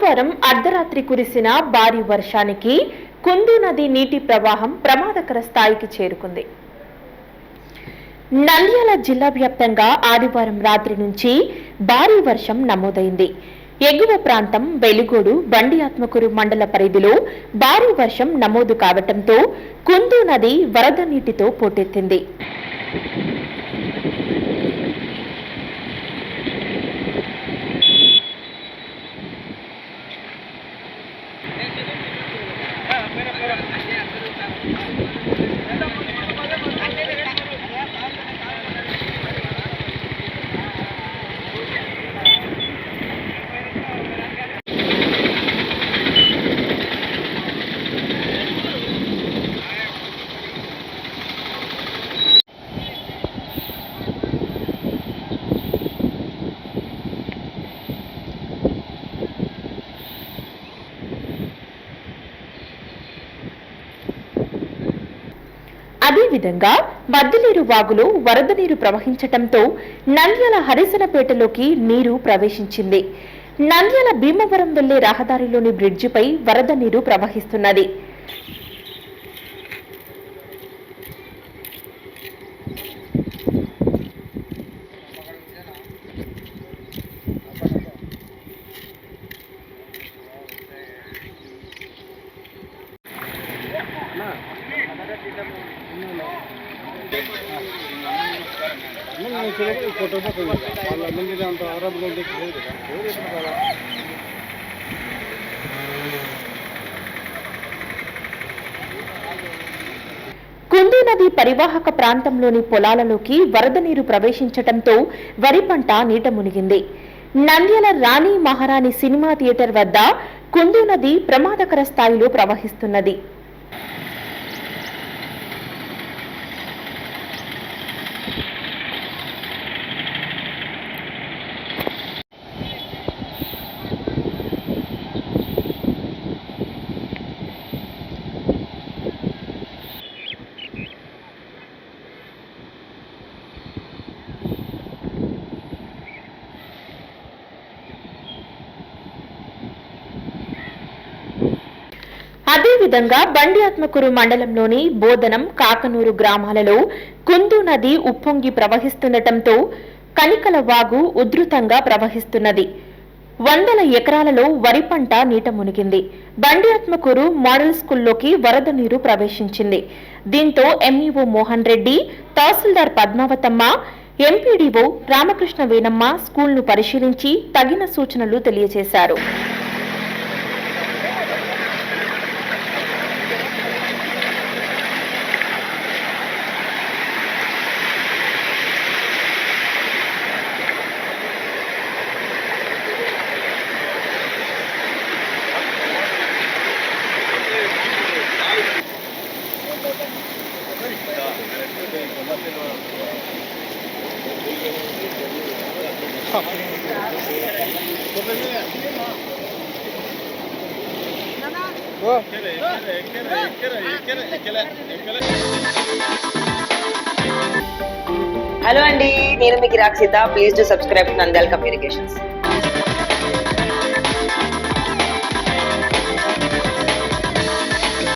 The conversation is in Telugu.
ఆదివారం అర్ధరాత్రి కురిసిన భారీ వర్షానికి కుందు నది నీటి ప్రవాహం ప్రమాదకర స్థాయికి చేరుకుంది. నంద్యాల జిల్లా వ్యాప్తంగా ఆదివారం రాత్రి నుంచి భారీ వర్షం నమోదైంది. ఎగువ ప్రాంతం వెలుగోడు బండి ఆత్మకూరు మండల పరిధిలో భారీ వర్షం నమోదు కావడంతో కుందు నది వరద నీటితో పోటెత్తింది. అదేవిధంగా మద్దిలేరు వాగులో వరద నీరు ప్రవహించడంతో నంద్యాల హరిసనపేటలోకి నీరు ప్రవేశించింది. నంద్యాల భీమవరం వెళ్లే రహదారిలోని బ్రిడ్జిపై వరద నీరు ప్రవహిస్తున్నది. కుందు నది పరివాహక ప్రాంతంలోని పొలాలలోకి వరద నీరు ప్రవేశించడంతో వరి పంట నీట మునిగింది. నంద్యాల రాణి మహారాణి సినిమా థియేటర్ వద్ద కుందు నది ప్రమాదకర స్థాయిలో ప్రవహిస్తున్నది. అదేవిధంగా బండి ఆత్మకూరు మండలంలోని బోధనం కాకనూరు గ్రామాలలో కుందు నది ఉప్పొంగి ప్రవహిస్తుండటంతో కనికల వాగు ఉధృతంగా ప్రవహిస్తున్నది. వందల ఎకరాలలో వరి పంట నీట మునిగింది. బండి ఆత్మకూరు మోడల్ స్కూల్లోకి వరద నీరు ప్రవేశించింది. దీంతో ఎంఈఓ మోహన్ రెడ్డి, తహసీల్దార్ పద్మావతమ్మ, ఎంపీడీఓ రామకృష్ణ వేణమ్మ స్కూల్ను పరిశీలించి తగిన సూచనలు తెలియజేశారు. హలో అండి, నేను మీ గిరాక్ Sita. Please do subscribe to Nandyala communications.